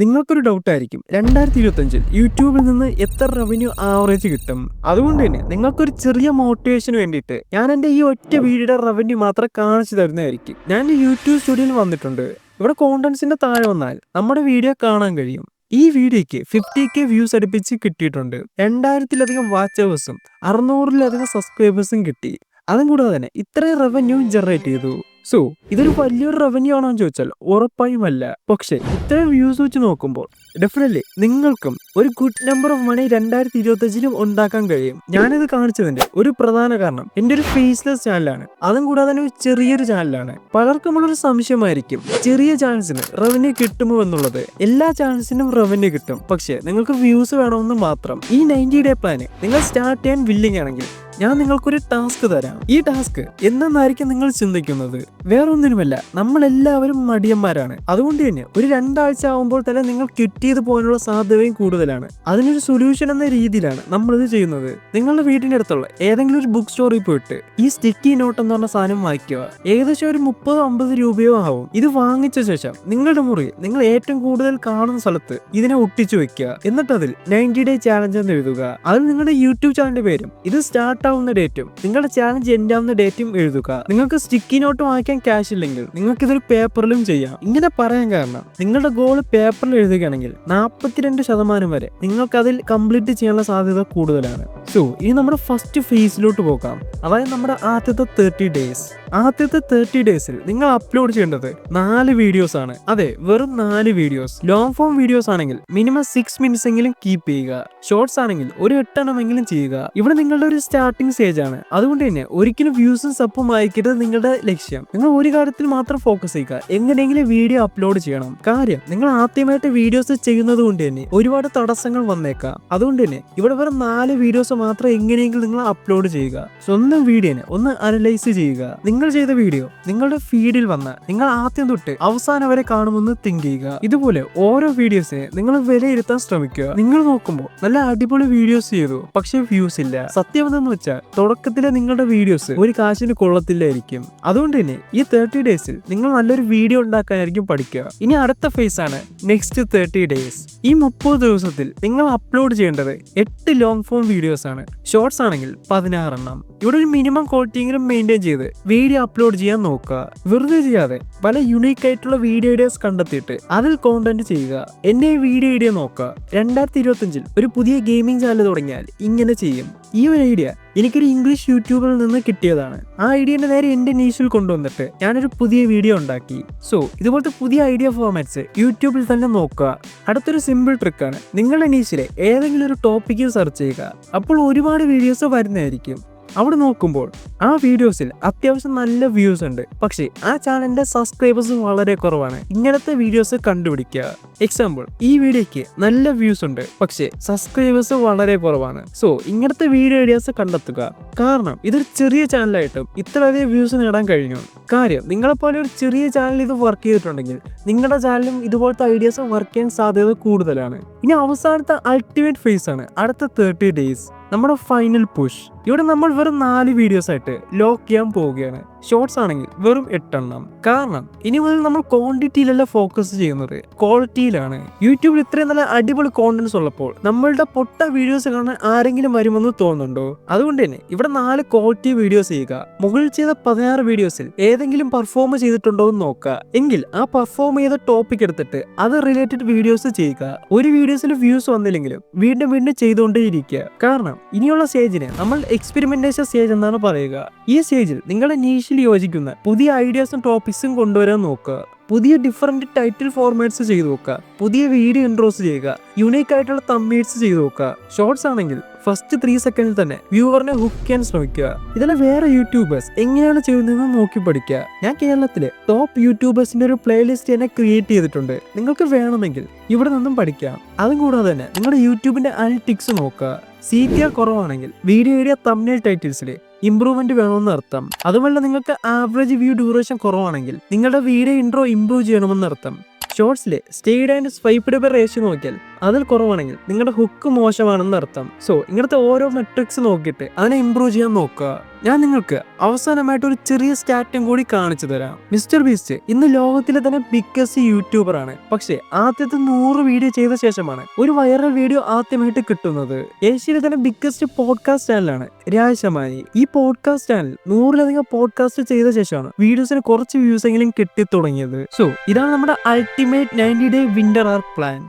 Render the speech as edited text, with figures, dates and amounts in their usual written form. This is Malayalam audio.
നിങ്ങൾക്കൊരു ഡൗട്ടായിരിക്കും 2025 യൂട്യൂബിൽ നിന്ന് എത്ര റവന്യൂ ആവറേജ് കിട്ടും. അതുകൊണ്ട് തന്നെ നിങ്ങൾക്കൊരു ചെറിയ മോട്ടിവേഷന് വേണ്ടിയിട്ട് ഞാൻ എൻ്റെ ഈ ഒറ്റ വീഡിയോയുടെ റവന്യൂ മാത്രം കാണിച്ചു തരുന്നതായിരിക്കും. ഞാൻ യൂട്യൂബ് സ്റ്റുഡിയോയിൽ വന്നിട്ടുണ്ട്. ഇവിടെ കോണ്ടന്റ്സിന്റെ താഴെ വന്നാൽ നമ്മുടെ വീഡിയോ കാണാൻ കഴിയും. ഈ വീഡിയോയ്ക്ക് 50K വ്യൂസ് അടുപ്പിച്ച് കിട്ടിയിട്ടുണ്ട്. 2000-ലധികം വാച്ച് അവേഴ്സും 600-ലധികം സബ്സ്ക്രൈബേഴ്സും കിട്ടി. അതും കൂടാതെ തന്നെ ഇത്രയും റവന്യൂ ജനറേറ്റ് ചെയ്തു. സോ ഇതൊരു വലിയൊരു റവന്യൂ ആണോ എന്ന് ചോദിച്ചാൽ ഉറപ്പായും അല്ല. പക്ഷെ ഇത്രയും വ്യൂസ് വെച്ച് നോക്കുമ്പോൾ ഡെഫിനറ്റ്ലി നിങ്ങൾക്കും ഒരു ഗുഡ് നമ്പർ ഓഫ് മണി 2025-ലും ഉണ്ടാക്കാൻ കഴിയും. ഞാനിത് കാണിച്ചതിന്റെ ഒരു പ്രധാന കാരണം എന്റെ ഒരു ഫേസ്ലെസ് ചാനലാണ്. അതും കൂടാതെ തന്നെ ഒരു ചെറിയൊരു ചാനലാണ്. പലർക്കും ഉള്ളൊരു സംശയമായിരിക്കും, ചെറിയ ചാനൽസിന് റവന്യൂ കിട്ടുമോ എന്നുള്ളത്. എല്ലാ ചാനൽസിനും റവന്യൂ കിട്ടും, പക്ഷെ നിങ്ങൾക്ക് വ്യൂസ് വേണമെന്ന് മാത്രം. ഈ 90-ഡേ പ്ലാന് നിങ്ങൾ സ്റ്റാർട്ട് ചെയ്യാൻ വില്ലിങ് ആണെങ്കിൽ ഞാൻ നിങ്ങൾക്കൊരു ടാസ്ക് തരാം. ഈ ടാസ്ക് എന്തെന്നായിരിക്കും നിങ്ങൾ ചിന്തിക്കുന്നത്? വേറൊന്നിനുമല്ല, നമ്മളെല്ലാവരും മടിയന്മാരാണ്. അതുകൊണ്ട് തന്നെ ഒരു 2 ആഴ്ച ആകുമ്പോൾ തന്നെ നിങ്ങൾ ക്വിറ്റ് ചെയ്ത് പോകാനുള്ള സാധ്യതയും കൂടുതലാണ്. അതിനൊരു സൊല്യൂഷൻ എന്ന രീതിയിലാണ് നമ്മളിത് ചെയ്യുന്നത്. നിങ്ങളുടെ വീടിന്റെ അടുത്തുള്ള ഏതെങ്കിലും ഒരു ബുക്ക് സ്റ്റോറിൽ പോയിട്ട് ഈ സ്റ്റിക്കി നോട്ട് എന്ന് പറഞ്ഞ സാധനം വാങ്ങിക്കുക. ഏകദേശം ഒരു 30-50 രൂപയോ ആവും. ഇത് വാങ്ങിച്ച ശേഷം നിങ്ങളുടെ മുറിയിൽ നിങ്ങൾ ഏറ്റവും കൂടുതൽ കാണുന്ന സ്ഥലത്ത് ഇതിനെ ഒട്ടിച്ചു വെക്കുക. എന്നിട്ട് അതിൽ 90-ഡേ ചാലഞ്ച് എന്ന് എഴുതുക. അതിൽ നിങ്ങളുടെ യൂട്യൂബ് ചാനലിന്റെ പേരും ഇത് സ്റ്റാർട്ട് ആവുന്ന ഡേറ്റും നിങ്ങളുടെ ചാലഞ്ച് എൻഡ് ആവുന്ന ഡേറ്റും എഴുതുക. നിങ്ങൾക്ക് സ്റ്റിക്കി നോട്ട് വാങ്ങിക്കാൻ ക്യാഷ് ഇല്ലെങ്കിൽ നിങ്ങൾക്ക് ഇതൊരു പേപ്പറിലും ചെയ്യാം. ഇങ്ങനെ പറയാൻ കാരണം നിങ്ങളുടെ ഗോൾ പേപ്പറിൽ എഴുതുകയാണെങ്കിൽ 42% വരെ നിങ്ങൾക്ക് അതിൽ കംപ്ലീറ്റ് ചെയ്യാനുള്ള സാധ്യത കൂടുതലാണ്. സോ ഇനി നമ്മുടെ ഫസ്റ്റ് ഫേസിലോട്ട് പോകാം. അതായത് നമ്മുടെ ആദ്യത്തെ 30 ഡേയ്സ്. ആദ്യത്തെ 30 ഡേയ്സിൽ നിങ്ങൾ അപ്ലോഡ് ചെയ്യേണ്ടത് 4 വീഡിയോസ് ആണ്. അതെ, വെറും 4 വീഡിയോസ്. ലോങ് ഫോം വീഡിയോസ് ആണെങ്കിൽ മിനിമം 6 മിനിറ്റ്സ് എങ്കിലും കീപ്പ് ചെയ്യുക. ഷോർട്സ് ആണെങ്കിൽ ഒരു 8 എണ്ണമെങ്കിലും ചെയ്യുക. ഇവിടെ നിങ്ങളുടെ ഒരു സ്റ്റാർട്ടിംഗ് സ്റ്റേജ് ആണ്. അതുകൊണ്ട് തന്നെ ഒരിക്കലും വ്യൂസും സപ്പും ആയിരിക്കരുത് നിങ്ങളുടെ ലക്ഷ്യം. നിങ്ങൾ ഒരു കാര്യത്തിൽ മാത്രം ഫോക്കസ് ചെയ്യുക, എങ്ങനെയെങ്കിലും വീഡിയോ അപ്ലോഡ് ചെയ്യണം. കാര്യം നിങ്ങൾ ആദ്യമായിട്ട് വീഡിയോസ് ചെയ്യുന്നത് കൊണ്ട് തന്നെ ഒരുപാട് തടസ്സങ്ങൾ വന്നേക്കാം. അതുകൊണ്ട് തന്നെ ഇവിടെ വെറും 4 വീഡിയോസ് മാത്രം എങ്ങനെയെങ്കിലും നിങ്ങൾ അപ്ലോഡ് ചെയ്യുക. സ്വന്തം വീഡിയോനെ ഒന്ന് അനലൈസ് ചെയ്യുക. നിങ്ങൾ ചെയ്ത വീഡിയോ നിങ്ങളുടെ ഫീഡിൽ വന്ന നിങ്ങൾ ആദ്യം തൊട്ട് അവസാനം വരെ കാണുമെന്ന് തിങ്ക് ചെയ്യുക. ഇതുപോലെ ഓരോ വീഡിയോസിനെ നിങ്ങൾ വിലയിരുത്താൻ ശ്രമിക്കുക. നിങ്ങൾ നോക്കുമ്പോൾ നല്ല അടിപൊളി വീഡിയോസ് ചെയ്തു, പക്ഷെ വ്യൂസ് ഇല്ല. സത്യം എന്തെന്ന് വെച്ചാൽ തുടക്കത്തിലെ നിങ്ങളുടെ വീഡിയോസ് ഒരു കാശിന് കൊള്ളത്തില്ലായിരിക്കും. അതുകൊണ്ട് തന്നെ ഈ 30 ഡേയ്സിൽ നിങ്ങൾ നല്ലൊരു വീഡിയോ ഉണ്ടാക്കാനായിരിക്കും പഠിക്കുക. ഇനി അടുത്ത ഫേസ് ആണ് നെക്സ്റ്റ് 30 ഡേയ്സ്. ഈ 30 ദിവസത്തിൽ നിങ്ങൾ അപ്ലോഡ് ചെയ്യേണ്ടത് 8 ലോങ് ഫോം വീഡിയോസ് ആണ്. ഷോർട്സ് ആണെങ്കിൽ 16 എണ്ണം. ഇവിടെ ഒരു മിനിമം ക്വാളിറ്റിയെങ്കിലും മെയിൻറ്റെയിൻ ചെയ്ത് വീഡിയോ അപ്ലോഡ് ചെയ്യാൻ നോക്കുക. വെറുതെ ചെയ്യാതെ പല യുണീക്ക് ആയിട്ടുള്ള വീഡിയോ ഐഡിയാസ് കണ്ടെത്തിയിട്ട് അതിൽ കോണ്ടന്റ് ചെയ്യുക. എന്റെ വീഡിയോ ഐഡിയ നോക്കുക. 2025-ൽ ഒരു പുതിയ ഗെയിമിംഗ് ചാനൽ തുടങ്ങിയാൽ ഇങ്ങനെ ചെയ്യും. ഈ ഒരു ഐഡിയ എനിക്കൊരു ഇംഗ്ലീഷ് യൂട്യൂബറിൽ നിന്ന് കിട്ടിയതാണ്. ആ ഐഡിയന്റെ നേരെ എന്റെ നീഷിൽ കൊണ്ടുവന്നിട്ട് ഞാനൊരു പുതിയ വീഡിയോ ഉണ്ടാക്കി. സോ ഇതുപോലത്തെ പുതിയ ഐഡിയ ഫോർമാറ്റ്സ് യൂട്യൂബിൽ തന്നെ നോക്കുക. അടുത്തൊരു സിമ്പിൾ ട്രിക്കാണ്, നിങ്ങളുടെ നീഷിലെ ഏതെങ്കിലും ഒരു ടോപ്പിക്ക് സെർച്ച് ചെയ്യുക. അപ്പോൾ ഒരുപാട് വീഡിയോസ് വരുന്നതായിരിക്കും. അവിടെ നോക്കുമ്പോൾ ആ വീഡിയോസിൽ അത്യാവശ്യം നല്ല വ്യൂസ് ഉണ്ട്, പക്ഷേ ആ ചാനലിന്റെ സബ്സ്ക്രൈബേഴ്സ് വളരെ കുറവാണ്. ഇങ്ങനത്തെ വീഡിയോസ് കണ്ടുപിടിക്കുക. എക്സാമ്പിൾ, ഈ വീഡിയോയ്ക്ക് നല്ല വ്യൂസ് ഉണ്ട്, പക്ഷേ സബ്സ്ക്രൈബേഴ്സ് വളരെ കുറവാണ്. സോ ഇങ്ങനത്തെ വീഡിയോ ഐഡിയാസ് കണ്ടെത്തുക. കാരണം ഇതൊരു ചെറിയ ചാനലായിട്ടും ഇത്രയധികം വ്യൂസ് നേടാൻ കഴിഞ്ഞു. കാര്യം നിങ്ങളെപ്പോലെ ഒരു ചെറിയ ചാനൽ ഇത് വർക്ക് ചെയ്തിട്ടുണ്ടെങ്കിൽ നിങ്ങളുടെ ചാനലും ഇതുപോലത്തെ ഐഡിയാസ് വർക്ക് ചെയ്യാൻ സാധ്യത കൂടുതലാണ്. ഇനി അവസാനത്തെ അൾട്ടിമേറ്റ് ഫേസ് ആണ് അടുത്ത 30 ഡേയ്സ്, നമ്മുടെ ഫൈനൽ പുഷ്. ഇവിടെ നമ്മൾ വെറും 4 വീഡിയോസ് ആയിട്ട് ലോക്ക് ചെയ്യാൻ പോവുകയാണ്. ഷോർട്സ് ആണെങ്കിൽ വെറും 8 എണ്ണം. കാരണം ഇനി മുതൽ നമ്മൾ ക്വാണ്ടിറ്റിയിലല്ല ഫോക്കസ് ചെയ്യുന്നത്, ക്വാളിറ്റിയിലാണ്. യൂട്യൂബിൽ ഇത്രയും നല്ല അടിപൊളി കോണ്ടന്റ്സ് ഉള്ളപ്പോൾ നമ്മളുടെ പൊട്ട വീഡിയോസ് കാണാൻ ആരെങ്കിലും വരുമെന്ന് തോന്നുന്നുണ്ടോ? അതുകൊണ്ട് തന്നെ ഇവിടെ 4 ക്വാളിറ്റി വീഡിയോസ് ചെയ്യുക. മുകളിൽ ചെയ്ത 16 വീഡിയോസിൽ ഏതെങ്കിലും പെർഫോം ചെയ്തിട്ടുണ്ടോ എന്ന് നോക്കുക. എങ്കിൽ ആ പെർഫോം ചെയ്ത ടോപ്പിക് എടുത്തിട്ട് അത് റിലേറ്റഡ് വീഡിയോസ് ചെയ്യുക. ഒരു വീഡിയോസിൽ വ്യൂസ് വന്നില്ലെങ്കിലും വീണ്ടും വീണ്ടും ചെയ്തുകൊണ്ടേയിരിക്കുക. കാരണം ഇനിയുള്ള സ്റ്റേജിനെ നമ്മൾ എക്സ്പെരിമെന്റേഷൻ സ്റ്റേജ് എന്നാണ് പറയുക. ഈ സ്റ്റേജിൽ നിങ്ങളുടെ നീഷിൽ യോജിക്കുന്ന പുതിയ ഐഡിയാസും ടോപ്പിക്സും കൊണ്ടുവരാൻ നോക്കുക. പുതിയ ഡിഫറെന്റ് ടൈറ്റിൽ ഫോർമാറ്റ്സ് ചെയ്തു നോക്കുക. പുതിയ വീഡിയോ ഇൻട്രോസ് ചെയ്യുക. യുണീക്ക് ആയിട്ടുള്ള തംബ്നെയിൽസ് ചെയ്തു നോക്കുക. ഷോർട്സ് ആണെങ്കിൽ ഫസ്റ്റ് 3 സെക്കൻഡിൽ തന്നെ വ്യൂവറിനെ ഹുക്ക് ചെയ്യാൻ ശ്രമിക്കുക. ഇതെല്ലാം വേറെ യൂട്യൂബേഴ്സ് എങ്ങനെയാണ് ചെയ്യുന്നതെന്ന് നോക്കി പഠിക്കുക. ഞാൻ കേരളത്തിലെ ടോപ്പ് യൂട്യൂബേഴ്സിന്റെ ഒരു പ്ലേലിസ്റ്റ് തന്നെ ക്രിയേറ്റ് ചെയ്തിട്ടുണ്ട്. നിങ്ങൾക്ക് വേണമെങ്കിൽ ഇവിടെ നിന്നും പഠിക്കാം. അതും കൂടാതെ തന്നെ നിങ്ങളുടെ യൂട്യൂബിന്റെ അനലിറ്റിക്സ് നോക്കുക. CTR കുറവാണെങ്കിൽ വീഡിയോ ഐഡിയ തംബ്നെയിൽ ടൈറ്റിൽസിൽ ഇംപ്രൂവ്മെന്റ് വേണമെന്ന് അർത്ഥം. അതുമല്ല നിങ്ങൾക്ക് ആവറേജ് വ്യൂ ഡ്യൂറേഷൻ കുറവാണെങ്കിൽ നിങ്ങളുടെ വീഡിയോ ഇൻട്രോ ഇംപ്രൂവ് ചെയ്യണമെന്ന് അർത്ഥം. ഷോർട്സിലെ സ്റ്റേഡ് ആൻഡ് സ്വൈപ്ഡ് റേഷ്യോ നോക്കിയാൽ അതിൽ കുറവാണെങ്കിൽ നിങ്ങളുടെ ഹുക്ക് മോശമാണെന്ന് അർത്ഥം. സോ ഇങ്ങനത്തെ ഓരോ മെട്രിക്സ് നോക്കിയിട്ട് അതിനെ ഇംപ്രൂവ് ചെയ്യാൻ നോക്കുക. ഞാൻ നിങ്ങൾക്ക് അവസാനമായിട്ട് ഒരു ചെറിയ സ്റ്റാറ്റും കൂടി കാണിച്ചു തരാം. മിസ്റ്റർ ബീസ്റ്റ് ഇന്ന് ലോകത്തിലെ തന്നെ ബിഗ്ഗസ്റ്റ് യൂട്യൂബർ ആണ്. പക്ഷേ ആദ്യത്തെ 100 വീഡിയോ ചെയ്ത ശേഷമാണ് ഒരു വൈറൽ വീഡിയോ ആദ്യമായിട്ട് കിട്ടുന്നത്. ഏഷ്യയിലെ തന്നെ ബിഗ്ഗസ്റ്റ് പോഡ്കാസ്റ്റ് ചാനലാണ് രാജശമാനി. ഈ പോഡ്കാസ്റ്റ് ചാനൽ 100ലധികം പോഡ്കാസ്റ്റ് ചെയ്ത ശേഷമാണ് വീഡിയോസിന് കുറച്ച് വ്യൂസ് എങ്കിലും കിട്ടി തുടങ്ങിയത്. സോ ഇതാണ് നമ്മുടെ അൾട്ടിമേറ്റ് 90 ഡേ വിന്റർ ആർക്ക് പ്ലാൻ.